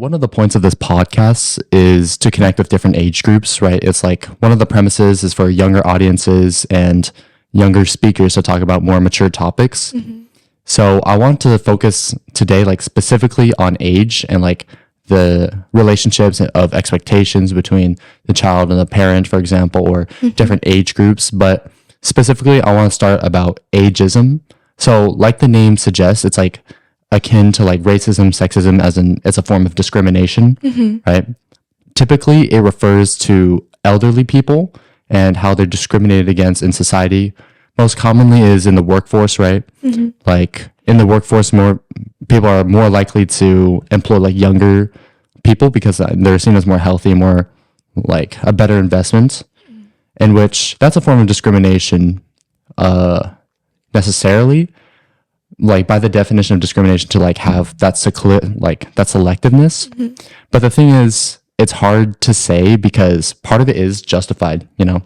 one of the points of this podcast is to connect with different age groups, right? It's like one of the premises is for younger audiences and younger speakers to talk about more mature topics. So I want to focus today like specifically on age and like the relationships of expectations between the child and the parent, for example, or different age groups. But specifically, I want to start about ageism. So like the name suggests, it's like akin to like racism, sexism, as in it's a form of discrimination, right? Typically, it refers to elderly people and how they're discriminated against in society. Most commonly is in the workforce, right? Like in the workforce, more people are more likely to employ like younger people because they're seen as more healthy, more like a better investment, in which that's a form of discrimination necessarily, like by the definition of discrimination, to like have that that selectiveness. But the thing is, it's hard to say because part of it is justified. The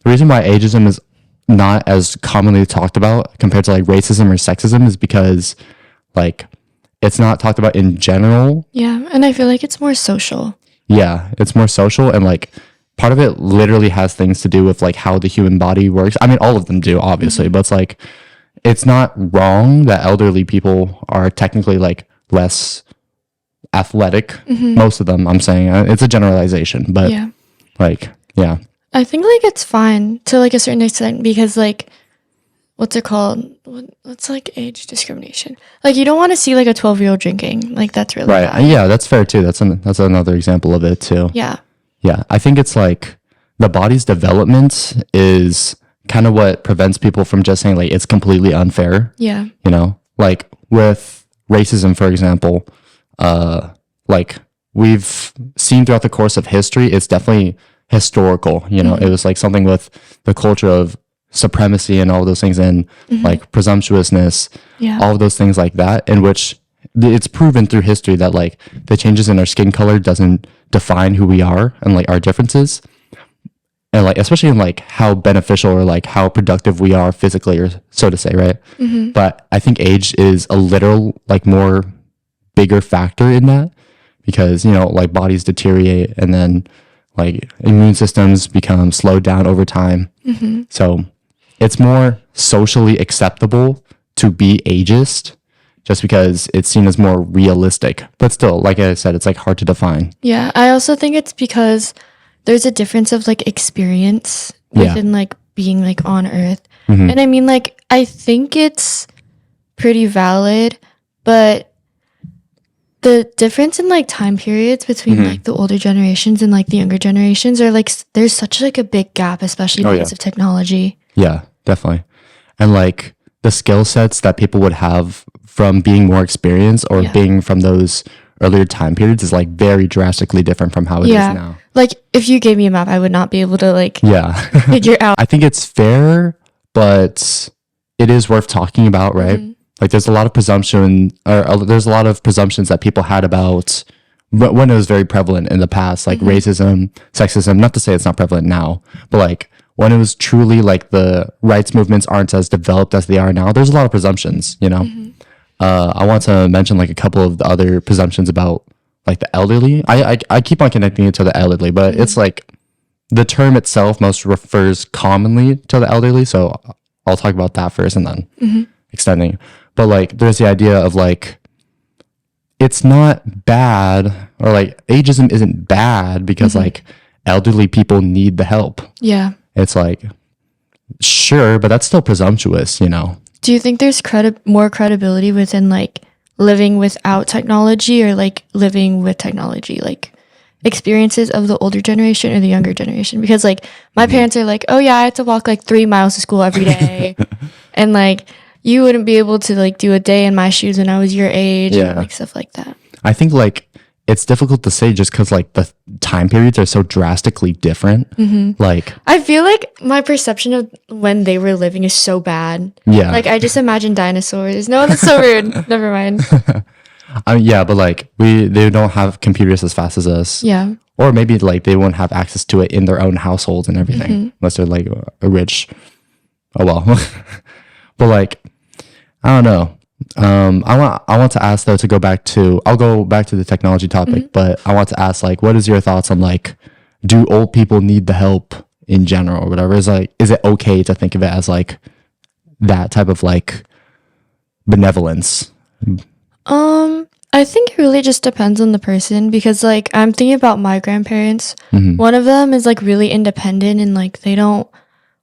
reason why ageism is not as commonly talked about compared to like racism or sexism is because like it's not talked about in general. Yeah, and I feel like it's more social. Yeah, it's more social, and like part of it literally has things to do with like how the human body works. I mean, all of them do, obviously, but it's like it's not wrong that elderly people are technically like less athletic. Most of them, I'm saying. It's a generalization, but like, yeah. I think like it's fine to like a certain extent because like, what's it called? What's like age discrimination? Like you don't want to see like a 12-year-old drinking. Like that's really right. bad. Yeah, that's fair too. That's another example of it too. Yeah. Yeah, I think it's like the body's development is kind of what prevents people from just saying like it's completely unfair. Yeah. Like with racism, for example, like we've seen throughout the course of history, it's definitely historical. It was like something with the culture of supremacy and all those things, and like presumptuousness, all of those things like that, in which it's proven through history that like the changes in our skin color doesn't define who we are and like our differences, and like especially in like how beneficial or like how productive we are physically, or so to say, right? But I think age is a little like more bigger factor in that, because like bodies deteriorate and then like immune systems become slowed down over time. So it's more socially acceptable to be ageist just because it's seen as more realistic. But still, like I said, it's like hard to define. Yeah, I also think it's because there's a difference of like experience within like being like on Earth. And I mean like I think it's pretty valid, but the difference in like time periods between like the older generations and like the younger generations are like there's such like a big gap, especially because of technology. Yeah, definitely. And like the skill sets that people would have from being more experienced or being from those earlier time periods is like very drastically different from how it is now. Like if you gave me a map, I would not be able to like figure out. I think it's fair, but it is worth talking about, right? Like there's a lot of presumption, or there's a lot of presumptions that people had about when it was very prevalent in the past, like racism, sexism. Not to say it's not prevalent now, but like when it was truly like the rights movements aren't as developed as they are now, there's a lot of presumptions, I want to mention like a couple of the other presumptions about like the elderly. I keep on connecting it to the elderly, but it's like the term itself most refers commonly to the elderly. So I'll talk about that first and then extending. But like there's the idea of like it's not bad, or like ageism isn't bad because like elderly people need the help. Yeah. It's like, sure, but that's still presumptuous, Do you think there's more credibility within like living without technology or like living with technology, like experiences of the older generation or the younger generation? Because like my parents are like, oh yeah, I had to walk like 3 miles to school every day. And like you wouldn't be able to like do a day in my shoes when I was your age and like stuff like that. I think like it's difficult to say just because like the time periods are so drastically different. Like I feel like my perception of when they were living is so bad. Yeah. Like I just imagine dinosaurs. No, that's so rude. Never mind. Yeah, but like they don't have computers as fast as us. Yeah. Or maybe like they won't have access to it in their own households and everything, unless they're like a rich. Oh well. But like I don't know. I want to ask though, to go back to, I'll go back to the technology topic, but I want to ask, like, what is your thoughts on, like, do old people need the help in general or whatever? Is it okay to think of it as like that type of like benevolence? I think it really just depends on the person, because like I'm thinking about my grandparents. One of them is like really independent and like they don't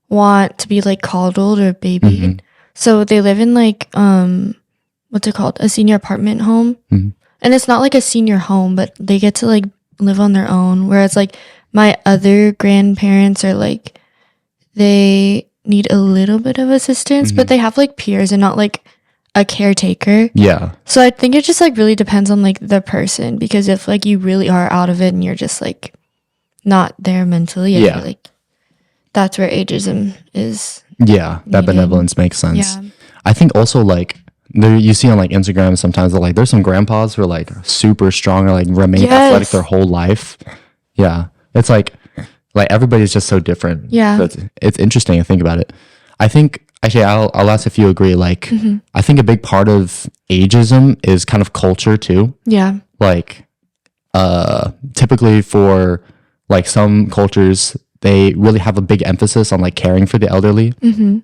want to be like coddled or babied. So they live in like what's it called? A senior apartment home. And it's not like a senior home, but they get to like live on their own. Whereas like my other grandparents are like, they need a little bit of assistance, but they have like peers and not like a caretaker. Yeah. So I think it just like really depends on like the person, because if like you really are out of it and you're just like not there mentally, I feel like that's where ageism is. Yeah, that benevolence makes sense. Yeah. I think also like there, you see on like Instagram sometimes that like there's some grandpas who are like super strong or like remain athletic their whole life. Yeah, it's like everybody's just so different. Yeah, so it's interesting to think about it. I think actually I'll ask if you agree. Like I think a big part of ageism is kind of culture too. Yeah, like typically for like some cultures, they really have a big emphasis on like caring for the elderly,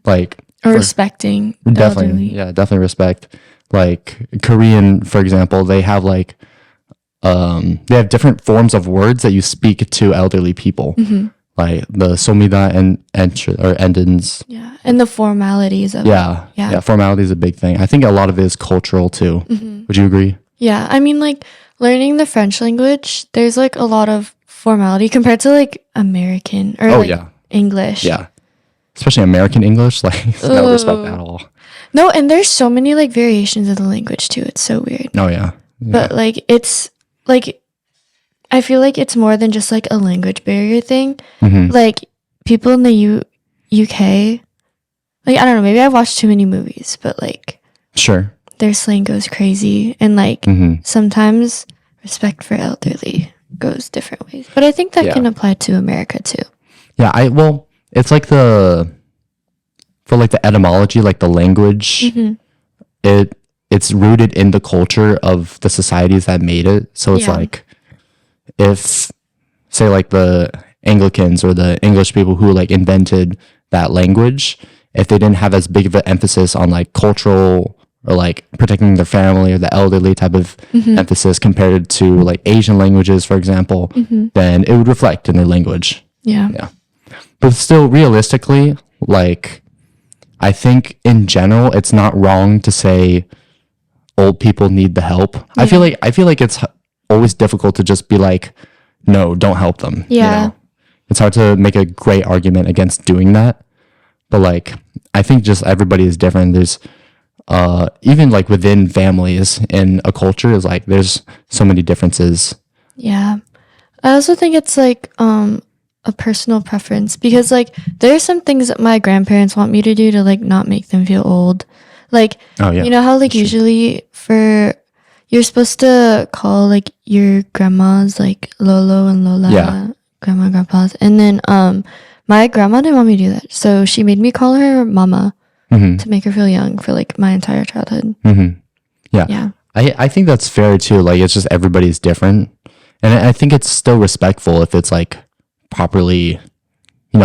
like or respecting definitely elderly. Definitely respect. Like Korean, for example, they have like they have different forms of words that you speak to elderly people, like the somida and or endins. Yeah, and the formalities of yeah, formality is a big thing. I think a lot of it is cultural too. Would you agree? Yeah, I mean, like learning the French language, there's like a lot of formality compared to like American or English. Yeah, especially American English, like no respect at all. No, and there's so many like variations of the language too. It's so weird. Oh yeah. But like it's like I feel like it's more than just like a language barrier thing. Like people in the UK, like I don't know, maybe I've watched too many movies, but like sure, their slang goes crazy, and like sometimes respect for elderly goes different ways. But I think that can apply to America too. Yeah, it's like for like the etymology, like the language, it's rooted in the culture of the societies that made it. So it's like if say like the Anglicans or the English people who like invented that language, if they didn't have as big of an emphasis on like cultural or like protecting their family or the elderly type of emphasis compared to like Asian languages, for example, then it would reflect in their language. Yeah. But still, realistically, like I think in general, it's not wrong to say old people need the help. I feel like it's always difficult to just be like, no, don't help them. Yeah. You know? It's hard to make a great argument against doing that. But like, I think just everybody is different. There's even like within families in a culture is like, there's so many differences. Yeah. I also think it's like, a personal preference, because like there are some things that my grandparents want me to do to like not make them feel old. Like, you know how like usually you're supposed to call like your grandmas like Lolo and Lola, grandma, grandpas. And then my grandma didn't want me to do that. So she made me call her mama to make her feel young for like my entire childhood. Yeah. I think that's fair too. Like it's just everybody's different. And I think it's still respectful if it's like properly,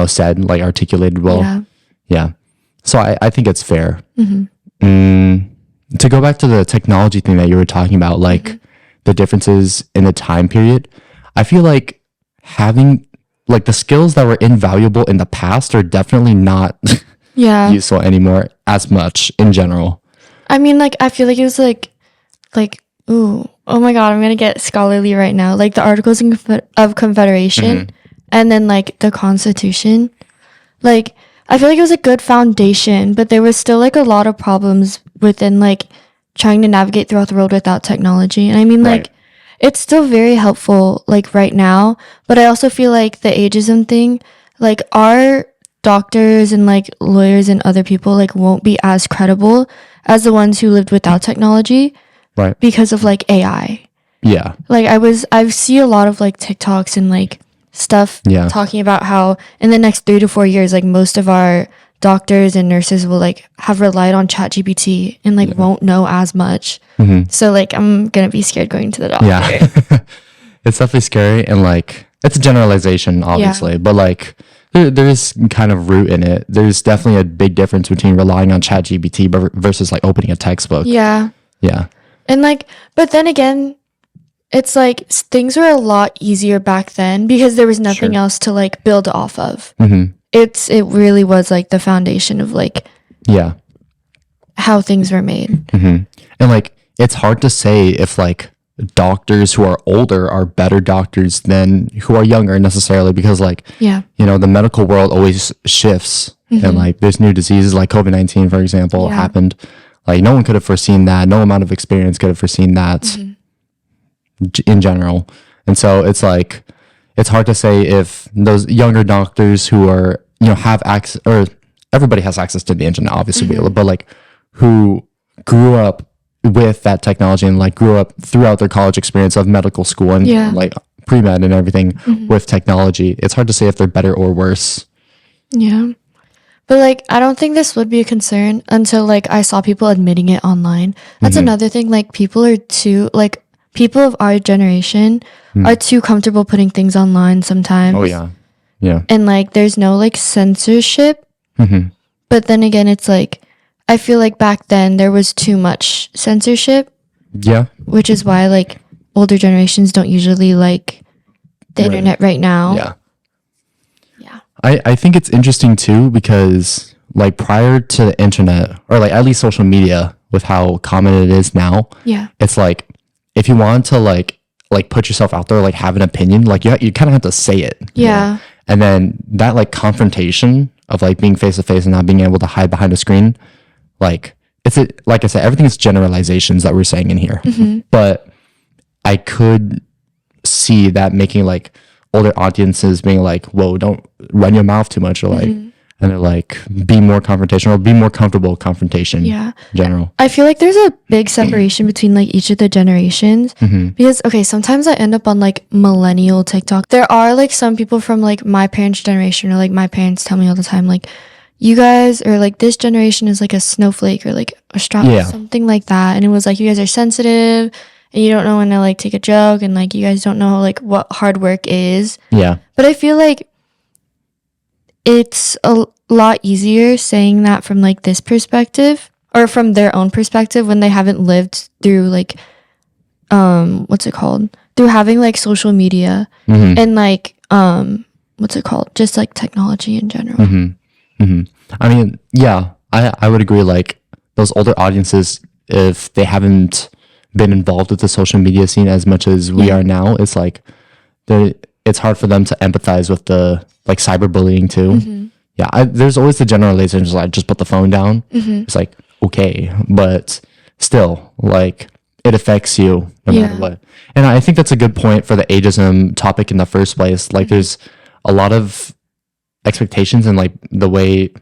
said, like articulated well. Yeah. So I think it's fair. To go back to the technology thing that you were talking about, like the differences in the time period, I feel like having like the skills that were invaluable in the past are definitely not useful anymore as much in general. I mean, like I feel like it was like ooh, oh my god, I'm gonna get scholarly right now. Like the Articles of Confederation. And then like the Constitution, like I feel like it was a good foundation, but there was still like a lot of problems within like trying to navigate throughout the world without technology. And I mean, like it's still very helpful like right now, but I also feel like the ageism thing, like our doctors and like lawyers and other people like won't be as credible as the ones who lived without technology, because of like AI. Yeah, like I see a lot of like TikToks and like stuff talking about how in the next 3 to 4 years, like most of our doctors and nurses will like have relied on ChatGPT and like won't know as much. So like I'm gonna be scared going to the doctor. Yeah. It's definitely scary, and like it's a generalization, obviously, but like there is kind of root in it. There's definitely a big difference between relying on ChatGPT versus like opening a textbook. Yeah. And like, but then again, it's like things were a lot easier back then because there was nothing else to like build off of. It really was like the foundation of like how things were made. And like it's hard to say if like doctors who are older are better doctors than who are younger necessarily, because like you know, the medical world always shifts, and like there's new diseases like COVID-19, for example, happened. Like no one could have foreseen that. No amount of experience could have foreseen that in general. And so it's like it's hard to say if those younger doctors who are, you know, have access, or everybody has access to the internet obviously, but like who grew up with that technology and like grew up throughout their college experience of medical school and like pre-med and everything with technology, it's hard to say if they're better or worse. But like I don't think this would be a concern until like I saw people admitting it online. That's another thing. Like people are too, like people of our generation are too comfortable putting things online sometimes. And like there's no like censorship. But then again, it's like I feel like back then there was too much censorship. Which is why like older generations don't usually like the internet right now. I think it's interesting too, because like prior to the internet, or like at least social media with how common it is now, it's like if you want to like put yourself out there, like have an opinion, like you kind of have to say it. You know? And then that like confrontation of like being face to face and not being able to hide behind a screen, like like I said, everything is generalizations that we're saying in here. But I could see that making like older audiences being like, whoa, don't run your mouth too much, or like and they're like be more confrontational, be more comfortable with confrontation in general. I feel like there's a big separation between like each of the generations, because okay, sometimes I end up on like millennial TikTok. There are like some people from like my parents' generation, or like my parents tell me all the time like, you guys, or like this generation is like a snowflake, or like a straw, something like that. And it was like, you guys are sensitive and you don't know when to like take a joke, and like you guys don't know like what hard work is. But I feel like it's a lot easier saying that from like this perspective, or from their own perspective, when they haven't lived through like what's it called, through having like social media and like what's it called, just like technology in general. I mean, I would agree. Like those older audiences, if they haven't been involved with the social media scene as much as we are now, it's like it's hard for them to empathize with the like cyberbullying too. There's always the generalization, like just put the phone down. It's like okay, but still like it affects you no matter what. And I think that's a good point for the ageism topic in the first place. Like there's a lot of expectations and like the way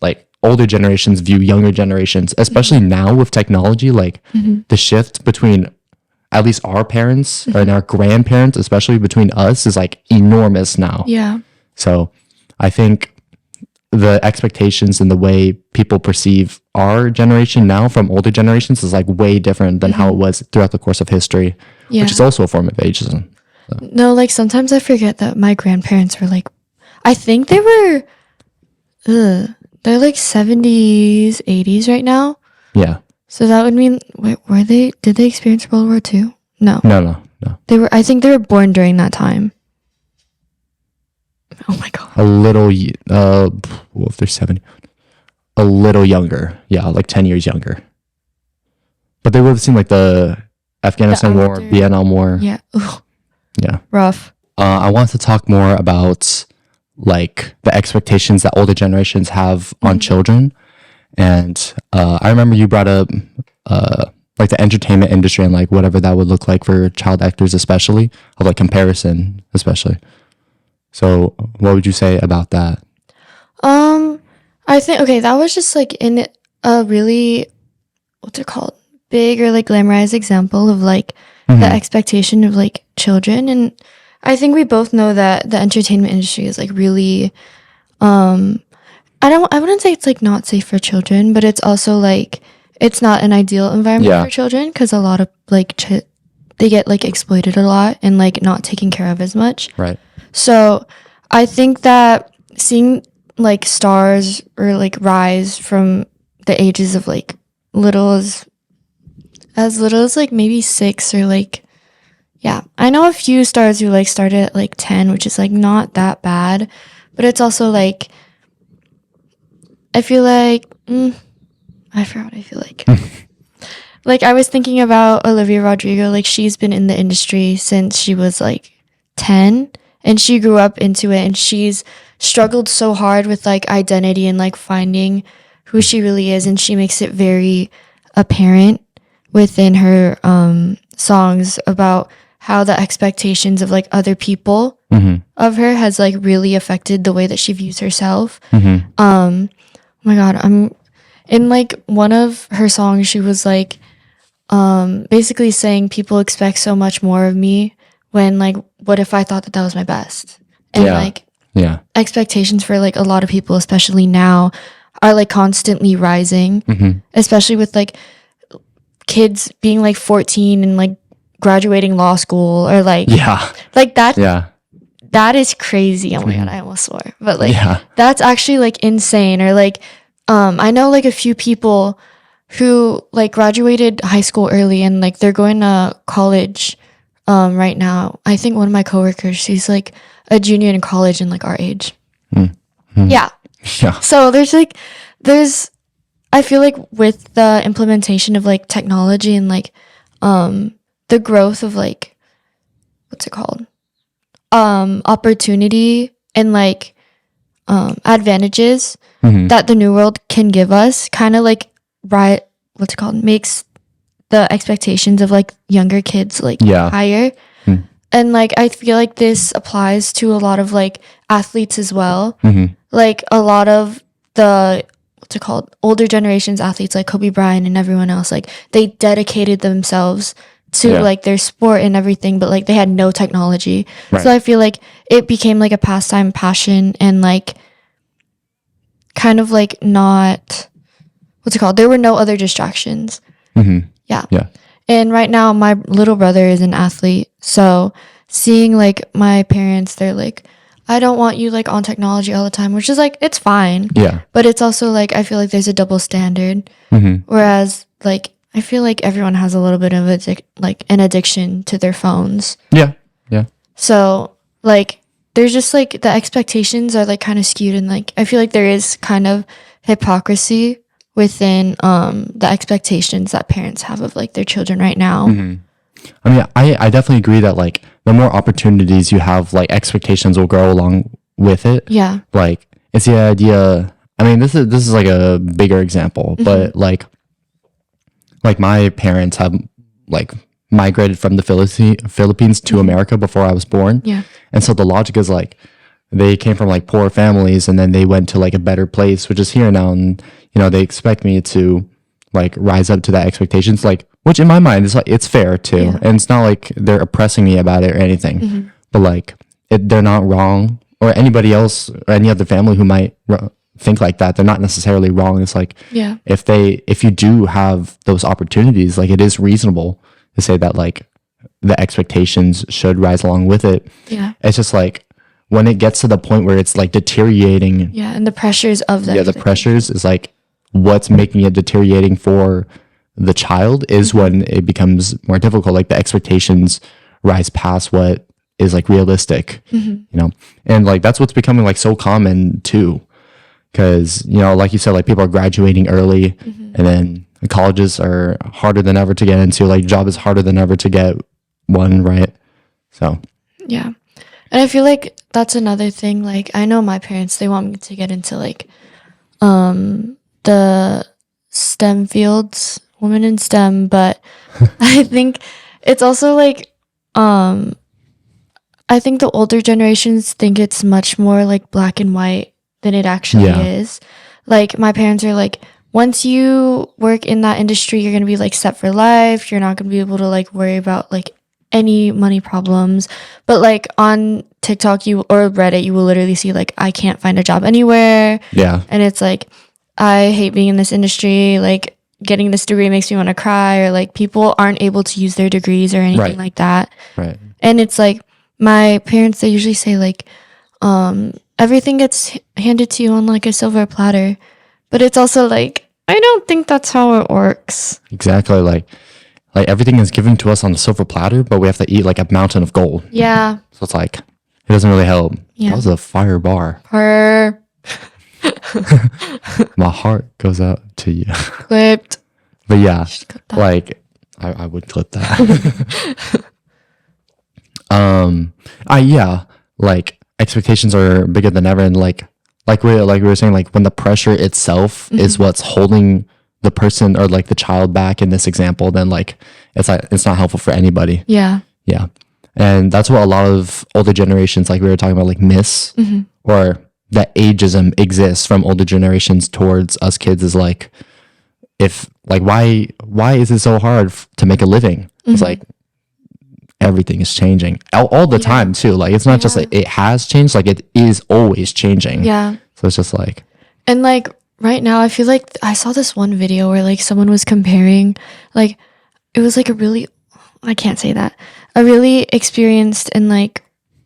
like older generations view younger generations, especially now with technology, like the shift between at least our parents and our grandparents, especially between us, is like enormous now. So I think the expectations and the way people perceive our generation now from older generations is like way different than how it was throughout the course of history, which is also a form of ageism. So. No, like sometimes I forget that my grandparents were like, I think they were, they're like 70s, 80s right now. So that would mean, did they experience World War II? No. I think they were born during that time. Oh my God. A little, well, if they're 70, a little younger. Like 10 years younger. But they would have seen like the Afghanistan War, Vietnam War. Rough. I want to talk more about like the expectations that older generations have on children. And I remember you brought up like the entertainment industry and like whatever that would look like for child actors, especially of like comparison, especially. So what would you say about that? I think, okay, that was just like in a really, what's it called, big or like glamorized example of like the expectation of like children. And I think we both know that the entertainment industry is like really I wouldn't say it's like not safe for children, but it's also like it's not an ideal environment for children because a lot of like they get like exploited a lot and like not taken care of as much. Right. So I think that seeing like stars or like rise from the ages of like little as little as like maybe 6 or like, yeah, I know a few stars who like started at like 10, which is like not that bad, but it's also like I feel like I forgot what I feel like. Like I was thinking about Olivia Rodrigo, like she's been in the industry since she was like 10 and she grew up into it and she's struggled so hard with like identity and like finding who she really is, and she makes it very apparent within her songs about how the expectations of like other people of her has like really affected the way that she views herself. Oh my god, I'm in like one of her songs she was like basically saying people expect so much more of me when like what if I thought that that was my best, and like expectations for like a lot of people especially now are like constantly rising, especially with like kids being like 14 and like graduating law school or like like that that is crazy. Oh my god, I almost swore, but like that's actually like insane. Or like I know like a few people who like graduated high school early and like they're going to college right now. I think one of my coworkers, she's like a junior in college and like our age. Yeah. So there's I feel like with the implementation of like technology and like the growth of like what's it called? Opportunity and like advantages that the new world can give us kind of like what's it called? Makes the expectations of like younger kids like higher. And like I feel like this applies to a lot of like athletes as well. Like a lot of the what's it called? Older generations athletes like Kobe Bryant and everyone else, like they dedicated themselves to like their sport and everything, but like they had no technology. So I feel like it became like a pastime, passion, and like kind of like not what's it called? There were no other distractions. And right now my little brother is an athlete, so seeing like my parents, they're like, I don't want you like on technology all the time, which is like it's fine, but it's also like I feel like there's a double standard. Whereas like I feel like everyone has a little bit of like an addiction to their phones. So like there's just like the expectations are like kind of skewed, and like I feel like there is kind of hypocrisy within the expectations that parents have of like their children right now. I mean, I definitely agree that like the more opportunities you have, like expectations will grow along with it. Like it's the idea. I mean, this is like a bigger example, but like my parents have like migrated from the Philippines to America before I was born. And so the logic is like they came from like poor families and then they went to like a better place, which is here now. And, you know, they expect me to like rise up to that expectations, like, which in my mind is like, it's fair too. And it's not like they're oppressing me about it or anything, but like they're not wrong, or anybody else or any other family who might think like that, they're not necessarily wrong. It's like, if you do have those opportunities, like it is reasonable to say that like the expectations should rise along with it. It's just like when it gets to the point where it's like deteriorating. And the pressures of that. The pressures is like what's making it deteriorating for the child is when it becomes more difficult. Like the expectations rise past what is like realistic, you know? And like that's what's becoming like so common too. Because, you know, like you said, like people are graduating early and then the colleges are harder than ever to get into. Like job is harder than ever to get one, right? So. And I feel like that's another thing. Like I know my parents, they want me to get into like the STEM fields, women in STEM, but I think it's also like I think the older generations think it's much more like black and white than it actually is. Like my parents are like, once you work in that industry, you're going to be like set for life. You're not going to be able to like worry about like any money problems. But like on TikTok or Reddit, you will literally see like, I can't find a job anywhere. Yeah. And it's like, I hate being in this industry. Like, getting this degree makes me want to cry, or like people aren't able to use their degrees or anything like that. Right. And it's like, my parents, they usually say like, everything gets handed to you on like a silver platter. But it's also like, I don't think that's how it works. Exactly. Like everything is given to us on a silver platter, but we have to eat like a mountain of gold. Yeah. So it's like, it doesn't really help. Yeah. That was a fire bar. My heart goes out to you. Clipped. But yeah, like I would clip that. Yeah, like expectations are bigger than ever, and like we were saying, like when the pressure itself is what's holding the person or like the child back in this example, then like it's not helpful for anybody. Yeah. And that's what a lot of older generations, like we were talking about, like miss, or that ageism exists from older generations towards us kids, is like, if like why is it so hard to make a living? It's like everything is changing all the time too. Like it's not just like it has changed, like it is always changing. Yeah. So it's just like, and like right now I feel like I saw this one video where like someone was comparing, like it was like a really experienced and like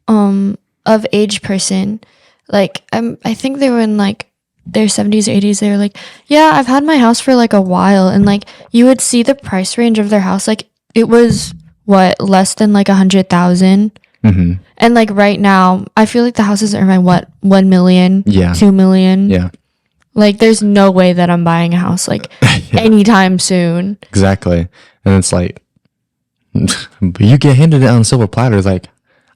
of age person, like I think they were in like their 70s or 80s. They were like, yeah, I've had my house for like a while, and like you would see the price range of their house, like it was less than like 100,000. And like right now I feel like the houses are around 1 million, 2 million. Yeah, like there's no way that I'm buying a house like anytime soon. Exactly. And it's like, but you get handed it on a silver platter. It's like,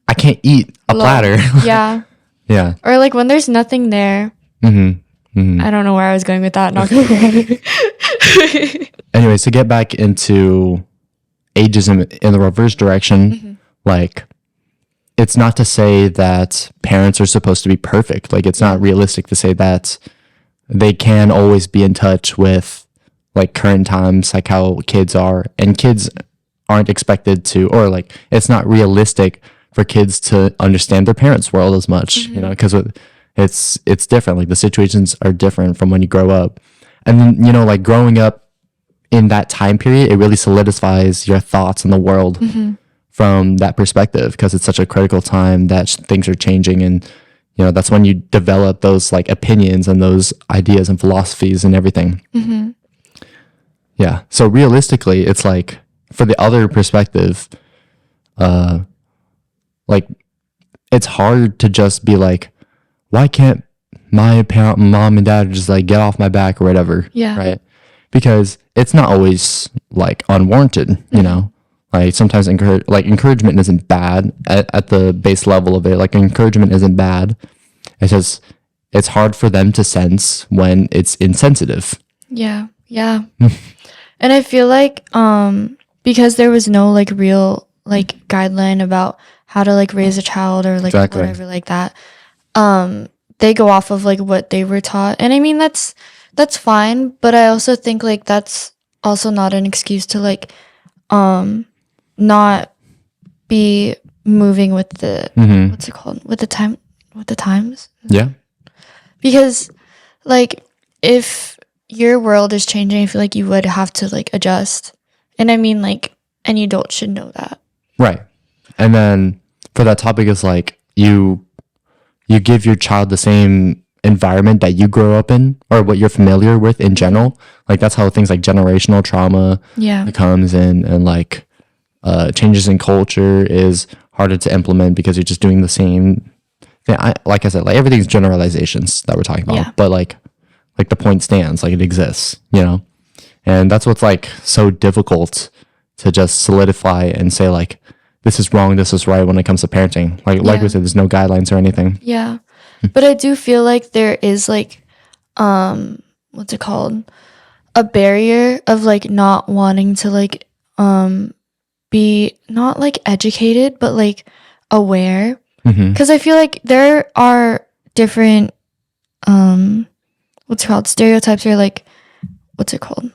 I can't eat a platter. Yeah. Yeah. Or like when there's nothing there. I don't know where I was going with that. Not gonna lie. Anyways, to get back into ageism in the reverse direction, like it's not to say that parents are supposed to be perfect. Like it's not realistic to say that they can always be in touch with like current times, like how kids are, and kids aren't expected to, or like it's not realistic for kids to understand their parents' world as much, you know, because it's different. Like the situations are different from when you grow up. And then, you know, like growing up in that time period, it really solidifies your thoughts on the world from that perspective, because it's such a critical time that things are changing. And, you know, that's when you develop those like opinions and those ideas and philosophies and everything. Yeah. So realistically, it's like, for the other perspective, like it's hard to just be like, why can't my mom and dad just like get off my back or whatever? Yeah. Right. Because it's not always like unwarranted, you know, like sometimes encouragement isn't bad at the base level of it. Like encouragement isn't bad. It's just, it's hard for them to sense when it's insensitive. Yeah. And I feel like, because there was no like real like guideline about how to like raise a child or like whatever like that, they go off of like what they were taught. And I mean that's fine, but I also think like that's also not an excuse to like not be moving with the what's it called, with the times. Yeah, because like if your world is changing, I feel like you would have to like adjust. And I mean like any adult should know that. Right. And then for that topic is like you give your child the same environment that you grow up in, or what you're familiar with in general. Like that's how things like generational trauma comes in, and like changes in culture is harder to implement because you're just doing the same thing. Like I said, like everything's generalizations that we're talking about, but like the point stands, like it exists, you know? And that's what's like so difficult to just solidify and say like, this is wrong, this is right when it comes to parenting. Like we said, there's no guidelines or anything. Yeah. But I do feel like there is like, what's it called? A barrier of like not wanting to like, be not like educated, but like aware. Because I feel like there are different, what's it called? Stereotypes, or like, what's it called?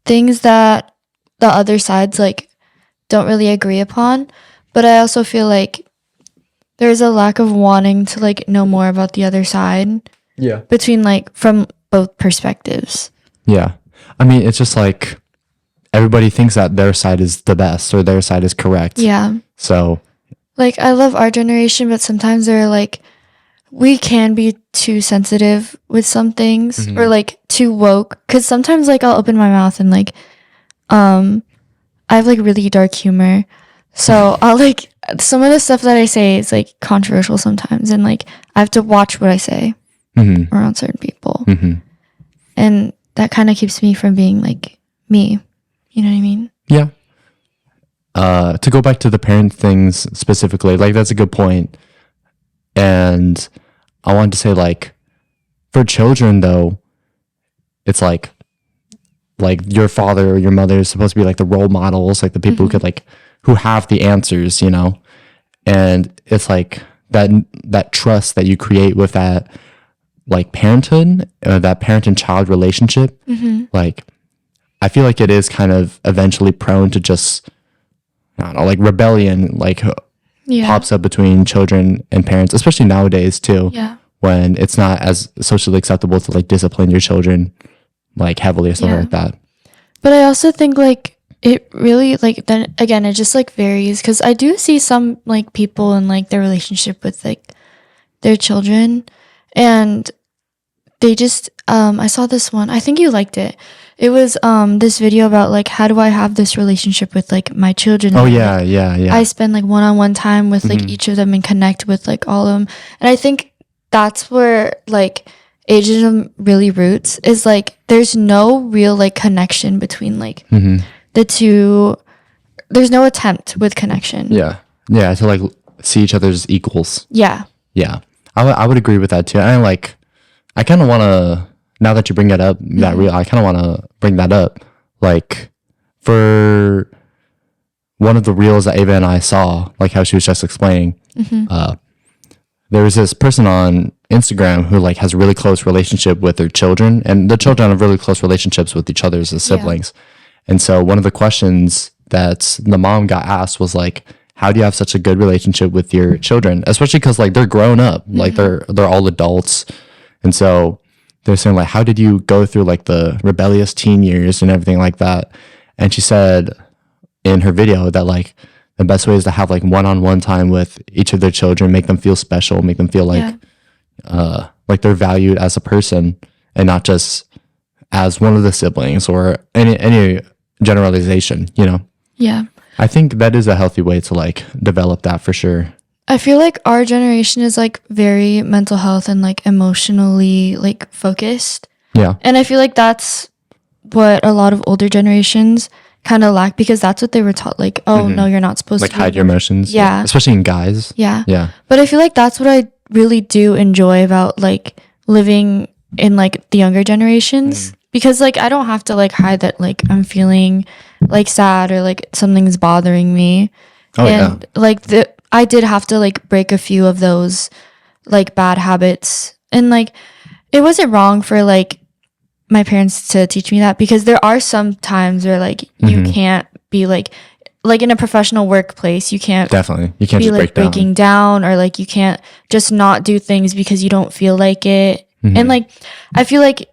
Things that the other side's like don't really agree upon. But I also feel like there's a lack of wanting to like know more about the other side. Yeah. Between like from both perspectives. Yeah. I mean, it's just like everybody thinks that their side is the best or their side is correct. Yeah. So like I love our generation, but sometimes they're like we can be too sensitive with some things or like too woke. Cause sometimes like I'll open my mouth and like I have like really dark humor. So I'll like some of the stuff that I say is like controversial sometimes and like I have to watch what I say around certain people. And that kind of keeps me from being like me. You know what I mean? Yeah. To go back to the parent things specifically, like that's a good point. And I wanted to say like for children though, it's like your father or your mother is supposed to be like the role models, like the people who could like who have the answers, you know? And it's like that trust that you create with that like parenthood, that parent and child relationship, like I feel like it is kind of eventually prone to just, I don't know, like rebellion, like pops up between children and parents, especially nowadays too, when it's not as socially acceptable to like discipline your children like heavily or something like that. But I also think like it really like then again it just like varies because I do see some like people in like their relationship with like their children and they just I saw this one, I think you liked it. It was this video about like how do I have this relationship with like my children. Oh and, yeah, like, yeah. I spend like one-on-one time with like each of them and connect with like all of them. And I think that's where like ageism really roots is like there's no real like connection between like the two. There's no attempt with connection. Yeah to like see each other as equals. Yeah I would agree with that too. And like I kind of want to, now that you bring that up, I kind of want to bring that up. Like for one of the reels that Ava and I saw, like how she was just explaining, there was this person on Instagram who like has a really close relationship with their children, and the children have really close relationships with each other as siblings. And so one of the questions that the mom got asked was like, how do you have such a good relationship with your children? Especially because like they're grown up, like they're all adults. And so they're saying like, how did you go through like the rebellious teen years and everything like that? And she said in her video that like the best way is to have like one-on-one time with each of their children, make them feel special, make them feel like they're valued as a person and not just as one of the siblings or any generalization, you know? Yeah. I think that is a healthy way to like develop that for sure. I feel like our generation is like very mental health and like emotionally like focused. Yeah. And I feel like that's what a lot of older generations kind of lack because that's what they were taught. Like, oh no, you're not supposed like to hide your emotions. Yeah. Especially in guys. Yeah. Yeah. But I feel like that's what I really do enjoy about like living in like the younger generations because like I don't have to like hide that like I'm feeling like sad or like something's bothering me. And like I did have to like break a few of those like bad habits and like it wasn't wrong for like my parents to teach me that because there are some times where like you can't be like in a professional workplace you can't definitely you can't be just like breaking down or like you can't just not do things because you don't feel like it and like I feel like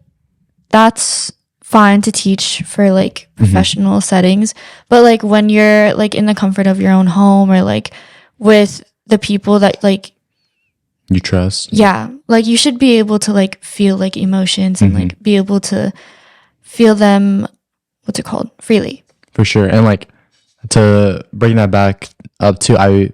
that's fine to teach for like professional settings but like when you're like in the comfort of your own home or like with the people that like you trust like you should be able to like feel like emotions and like be able to feel them what's it called freely for sure. And like to bring that back up to I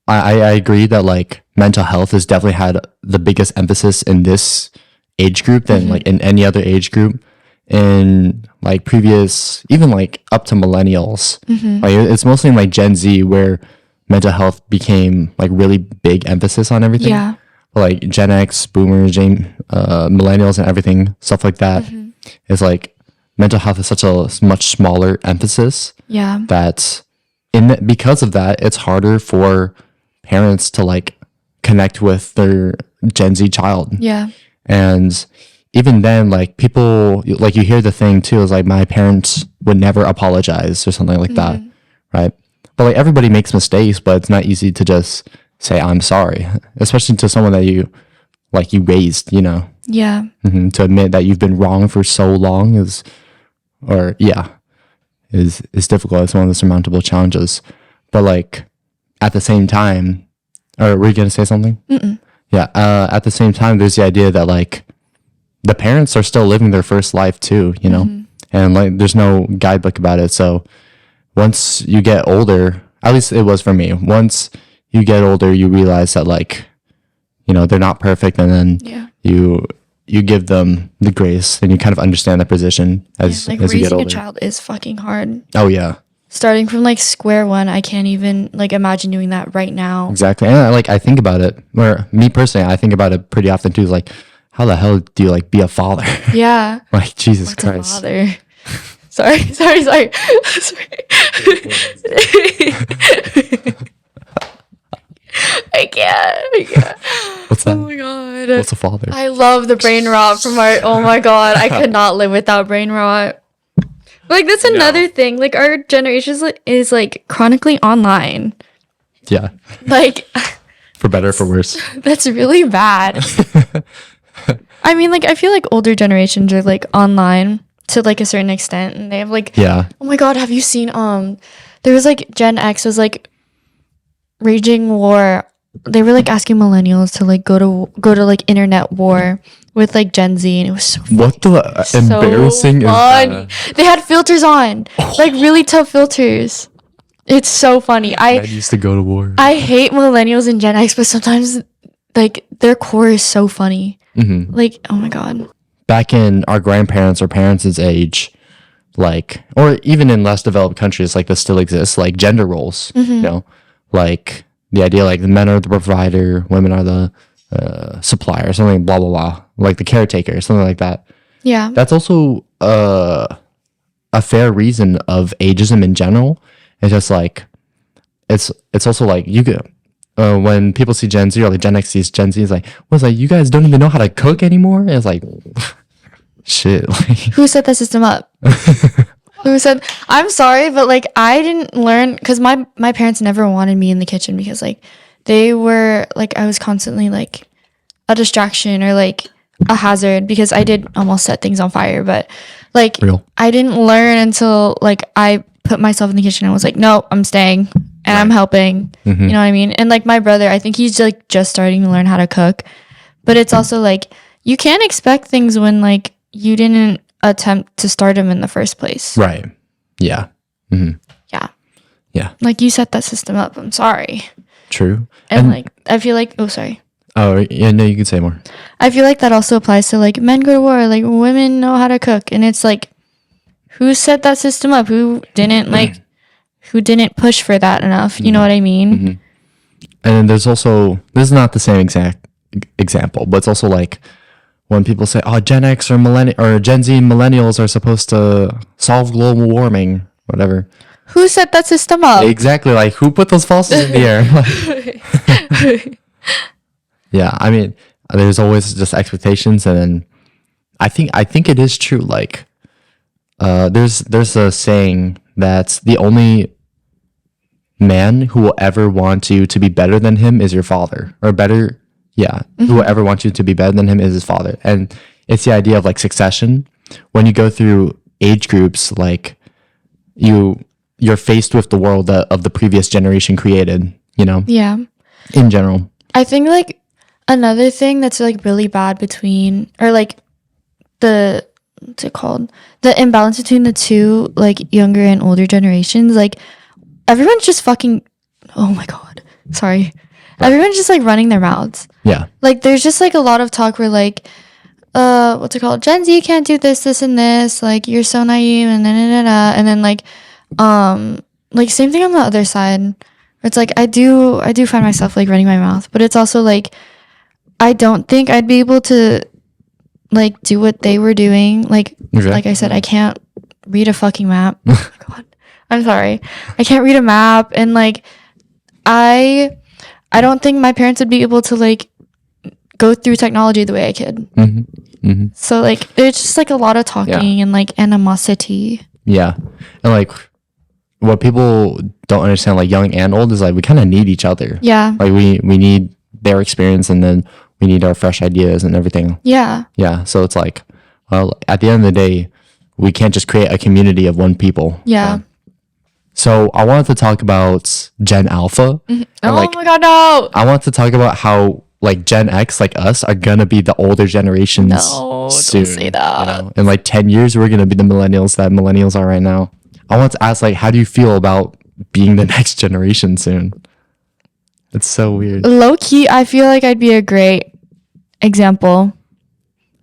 agree that like mental health has definitely had the biggest emphasis in this age group than like in any other age group in like previous even like up to millennials. Like it's mostly in like Gen Z where mental health became like really big emphasis on everything. But like Gen X, boomers, millennials and everything stuff like that is like mental health is such a much smaller emphasis that because of that it's harder for parents to like connect with their Gen Z child. And even then, like people, like you hear the thing too, is like my parents would never apologize or something like that, right? But like everybody makes mistakes, but it's not easy to just say I'm sorry, especially to someone that you raised, you know. Yeah. To admit that you've been wrong for so long is difficult. It's one of the surmountable challenges. But like at the same time, or were you gonna say something? Yeah. At the same time, there's the idea that like the parents are still living their first life too, you know, and like there's no guidebook about it. So once you get older, at least it was for me. Once you get older, you realize that like, you know, they're not perfect, and then you give them the grace, and you kind of understand the position as you get older. Raising a child is fucking hard. Oh yeah. Starting from like square one, I can't even like imagine doing that right now. Exactly. And I think about it, or me personally, I think about it pretty often too. Like, how the hell do you like be a father? Yeah. Like, Jesus Christ. A father? Sorry. I can't. What's that? Oh my god. What's a father? I love the brain rot from our. Oh my god, I could not live without brain rot. Like that's another thing. Like our generation is like chronically online. Yeah. Like. For better or for worse. That's really bad. I mean, like I feel like older generations are like online to like a certain extent, and they have like. Yeah. Oh my god, have you seen there was like Gen X was like raging war. They were like asking millennials to like go to like internet war with like Gen Z, and it was so what the so embarrassing fun. Is that? They had filters on, like really tough filters. It's so funny. I used to go to war. I hate millennials and Gen X, but sometimes like their core is so funny. Like, oh my god. Back in our grandparents or parents' age, like, or even in less developed countries, like this still exists, like gender roles. You know, like the idea like the men are the provider, women are the supplier, something blah blah blah, like the caretaker, something like that. Yeah, that's also a fair reason of ageism in general. It's just like it's also like you could when people see Gen Z or like Gen X sees Gen Z, it's like, what's like you guys don't even know how to cook anymore? And it's like shit. Like, who set that system up? Who said, I'm sorry, but like I didn't learn because my parents never wanted me in the kitchen because like they were like I was constantly like a distraction or like a hazard because I did almost set things on fire, but like I didn't learn until like I put myself in the kitchen and was like, no, I'm staying and I'm helping. You know what I mean? And like my brother, I think he's like just starting to learn how to cook, but it's also like you can't expect things when like you didn't attempt to start him in the first place. Right. Yeah. Yeah. Like you set that system up. I'm sorry. True. And like I feel like sorry. Oh yeah, no, you can say more. I feel like that also applies to like men go to war, like women know how to cook, and it's like who set that system up? Who didn't push for that enough? You know what I mean? And then there's also, this is not the same exact example, but it's also like when people say, oh, Gen X or Gen Z millennials are supposed to solve global warming, whatever. Who set that system up? Exactly. Like, who put those fossils in the air? Yeah, I mean, there's always just expectations, and then I think it is true. Like, there's a saying that's the only man who will ever want you to be better than him is your father, or better. Yeah, who will ever want you to be better than him is his father. And it's the idea of like succession. When you go through age groups, like you're faced with the world that of the previous generation created, you know? Yeah. In general. I think like another thing that's like really bad between, or like what's it called? The imbalance between the two like younger and older generations, like everyone's just fucking, oh my God. Sorry. Everyone's just like running their mouths. Yeah. Like there's just like a lot of talk where like, what's it called? Gen Z can't do this, this, and this. Like you're so naive and and then like same thing on the other side. It's like I do find myself like running my mouth, but it's also like I don't think I'd be able to like do what they were doing. Like like I said, I can't read a fucking map. Oh my God. I'm sorry. I can't read a map, and like I don't think my parents would be able to like go through technology the way I could. So like there's just like a lot of talking and like animosity. Yeah. And like what people don't understand, like young and old, is like we kind of need each other. Yeah. Like we need their experience, and then we need our fresh ideas and everything. Yeah. Yeah. So it's like, well, at the end of the day, we can't just create a community of one people. Yeah. So I wanted to talk about Gen Alpha. Oh my God, no. I want to talk about how like Gen X, like us, are gonna be the older generations soon. Don't say that. You know? In like 10 years, we're gonna be the millennials that millennials are right now. I want to ask, like, how do you feel about being the next generation soon? It's so weird. Low key, I feel like I'd be a great example.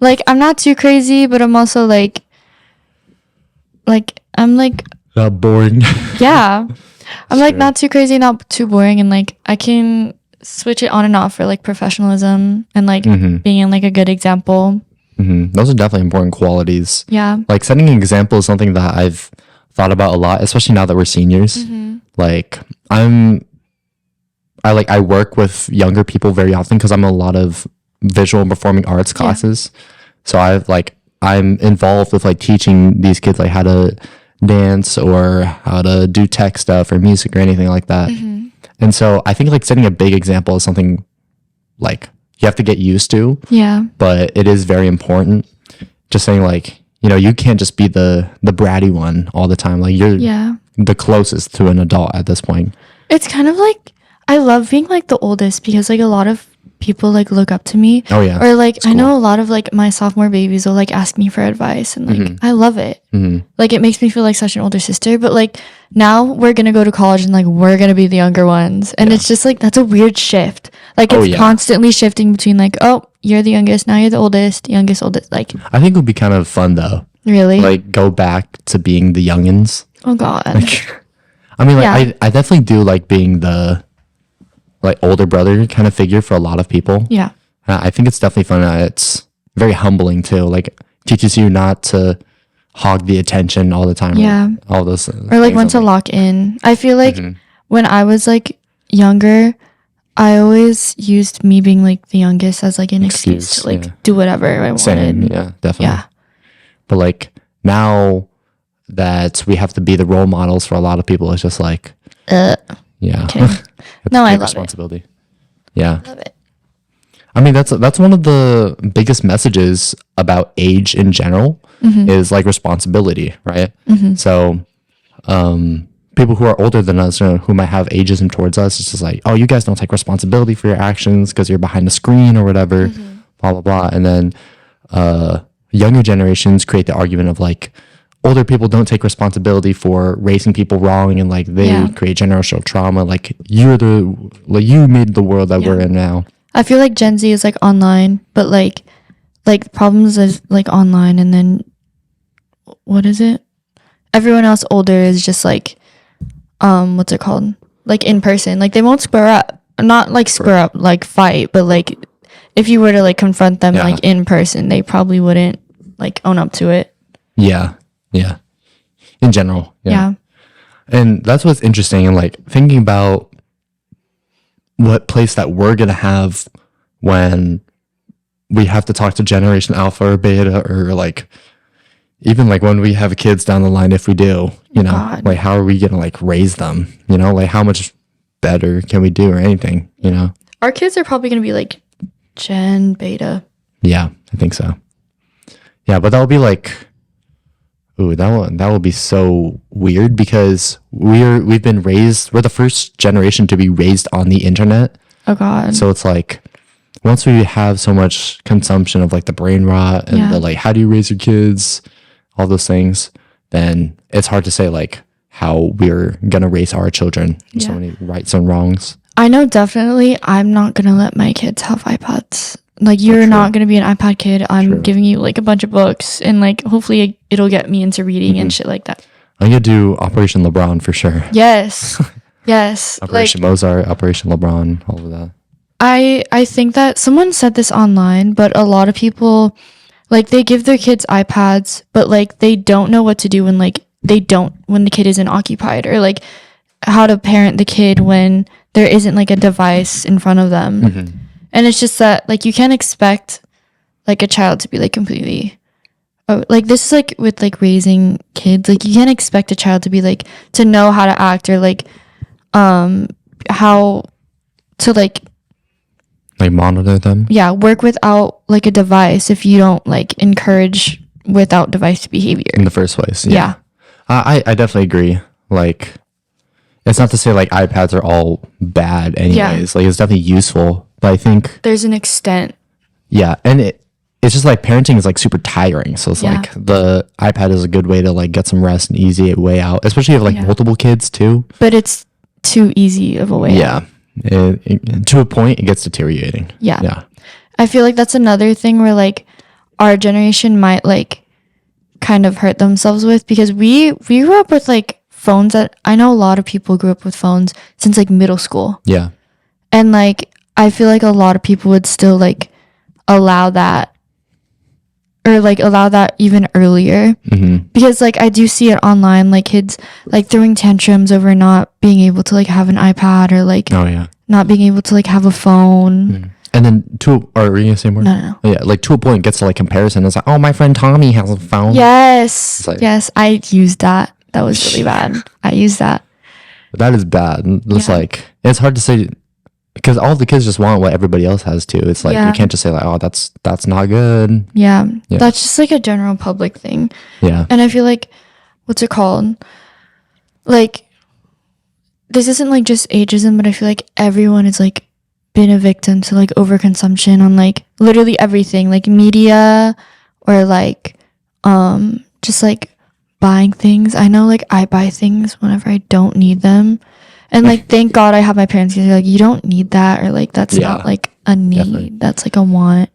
Like, I'm not too crazy, but I'm also like I'm like Not boring. yeah. I'm like not too crazy, not too boring, and like I can switch it on and off for like professionalism and like being like a good example. Those are definitely important qualities. Yeah. Like setting an example is something that I've thought about a lot, especially now that we're seniors. Like I work with younger people very often because I'm in a lot of visual and performing arts classes. So I'm involved with like teaching these kids like how to dance or how to do tech stuff or music or anything like that. And so I think like setting a big example is something like you have to get used to. Yeah. But it is very important. Just saying like, you know, you can't just be the bratty one all the time. Like you're the closest to an adult at this point. It's kind of like I love being like the oldest because like a lot of people like look up to me. Oh yeah. Or like I know a lot of like my sophomore babies will like ask me for advice, and like I love it. Like it makes me feel like such an older sister. But like now we're gonna go to college and like we're gonna be the younger ones, and it's just like that's a weird shift. Like it's constantly shifting between like, oh, you're the youngest, now you're the oldest, oldest. Like I think it would be kind of fun though. Really? Like go back to being the youngins. Oh God. Like, I mean, like I definitely do like being the like older brother kind of figure for a lot of people. Yeah. I think it's definitely fun. It's very humbling too. Like teaches you not to hog the attention all the time. Yeah. All those. Or like when to lock in. I feel like when I was like younger, I always used me being like the youngest as like an excuse to like do whatever I wanted. Same. Yeah, definitely. Yeah. But like now that we have to be the role models for a lot of people, it's just like, yeah. Okay. No, I love responsibility. Yeah. I love it. I mean, that's one of the biggest messages about age in general is like responsibility, right? So, people who are older than us, you know, who might have ageism towards us, it's just like, oh, you guys don't take responsibility for your actions because you're behind the screen or whatever, blah, blah, blah. And then younger generations create the argument of like, older people don't take responsibility for raising people wrong, and like they create generational trauma. Like you made the world that we're in now. I feel like Gen Z is like online, but like problems is like online, and then what is it? Everyone else older is just like what's it called? Like in person. Like they won't square up. Not like square up, like fight, but like if you were to like confront them like in person, they probably wouldn't like own up to it. Yeah. Yeah. In general. Yeah. And that's what's interesting. And like thinking about what place that we're going to have when we have to talk to Generation Alpha or Beta, or like even like when we have kids down the line, if we do, you know, like how are we going to like raise them? You know, like how much better can we do or anything, you know? Our kids are probably going to be like Gen Beta. Yeah, I think so. Yeah, but that'll be like, ooh, that will be so weird because we're the first generation to be raised on the internet. Oh God. So it's like once we have so much consumption of like the brain rot and the like how do you raise your kids, all those things, then it's hard to say like how we're gonna raise our children. So many rights and wrongs. I know definitely I'm not gonna let my kids have iPads. Like you're not going to be an iPad kid. I'm giving you like a bunch of books, and like hopefully it'll get me into reading and shit like that. I'm going to do Operation LeBron for sure. Yes. Yes. Operation Mozart, Operation LeBron, all of that. I think that someone said this online, but a lot of people like they give their kids iPads, but like they don't know what to do when the kid isn't occupied, or like how to parent the kid when there isn't like a device in front of them. And it's just that, like, you can't expect like a child to be like completely like this is like with like raising kids, like you can't expect a child to be like to know how to act or like how to like monitor them. Yeah, work without like a device if you don't like encourage without device behavior In the first place. Yeah. I definitely agree. Like, it's not to say like iPads are all bad anyways. Like, it's definitely useful. But I think there's an extent. Yeah. And it's just like parenting is like super tiring. So it's like the iPad is a good way to like get some rest and easy way out, especially if you have like multiple kids too. But it's too easy of a way out. To a point, it gets deteriorating. Yeah. I feel like that's another thing where like our generation might like kind of hurt themselves with, because we grew up with like phones that I know a lot of people grew up with phones since like middle school. Yeah. And like I feel like a lot of people would still like allow that even earlier, because like I do see it online, like kids like throwing tantrums over not being able to like have an iPad or like not being able to like have a phone. And then are you gonna say more? No. Yeah, like to a point, it gets to like comparison. It's like, oh, my friend Tommy has a phone. Yes, like, yes, I used that. That was really bad. I used that. That is bad. It's like, it's hard to say, because all the kids just want what everybody else has too. It's like you can't just say like, oh, that's not good. Yeah, that's just like a general public thing. Yeah. And I feel like, what's it called? Like, this isn't like just ageism, but I feel like everyone is like been a victim to like overconsumption on like literally everything, like media or like just like buying things. I know like I buy things whenever I don't need them. And like, thank God I have my parents because they're like, you don't need that, or like that's not like a need. Definitely. That's like a want.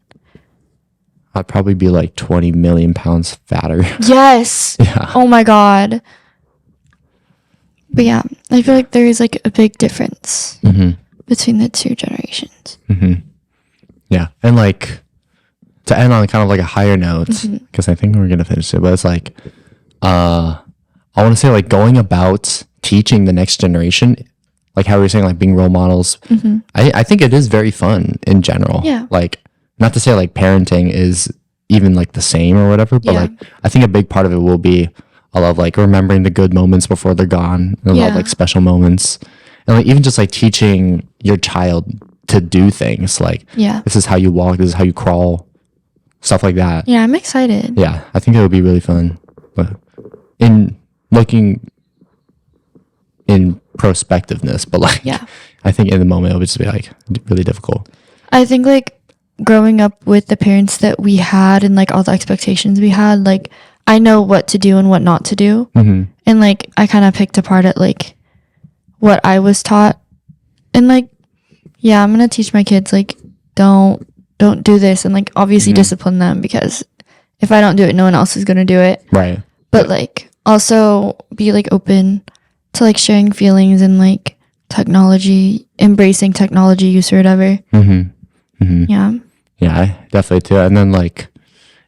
I'd probably be like 20 million pounds fatter. Yes. Yeah. Oh my God. But yeah, I feel like there is like a big difference between the two generations. Yeah. And like, to end on kind of like a higher note, because I think we're going to finish it, but it's like, I want to say like going about teaching the next generation, like how we were saying, like being role models. I think it is very fun in general. Yeah. Like, not to say like parenting is even like the same or whatever, but like I think a big part of it will be a lot of like remembering the good moments before they're gone, and a lot of like special moments, and like even just like teaching your child to do things like this is how you walk, this is how you crawl, stuff like that. Yeah, I'm excited. Yeah, I think it would be really fun. But in looking in prospectiveness, but like I think in the moment it would just be like really difficult. I think like growing up with the parents that we had and like all the expectations we had, like I know what to do and what not to do, and like I kind of picked apart at like what I was taught, and like I'm gonna teach my kids like don't do this, and like obviously discipline them, because if I don't do it, no one else is gonna do it, right? But like also be like open to like sharing feelings and like technology, embracing technology use or whatever. Yeah, I definitely too. And then like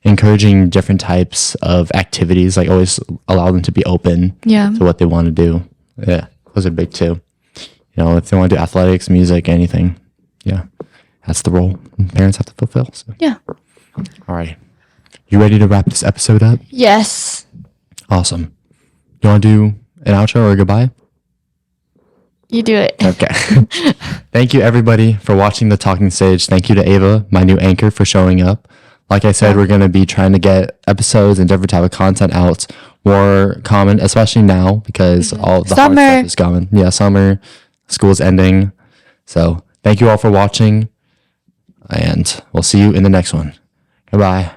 encouraging different types of activities, like always allow them to be open to what they want to do. Yeah, those are big too. You know, if they want to do athletics, music, anything, that's the role parents have to fulfill. So. Yeah. All right, you ready to wrap this episode up? Yes. Awesome. You want to do an outro or a goodbye? You do it. Okay. Thank you, everybody, for watching The Talking Stage. Thank you to Ava, my new anchor, for showing up. Like I said, we're going to be trying to get episodes and different type of content out more common, especially now because all the hard stuff is coming. Yeah, summer, school's ending. So thank you all for watching, and we'll see you in the next one. Goodbye.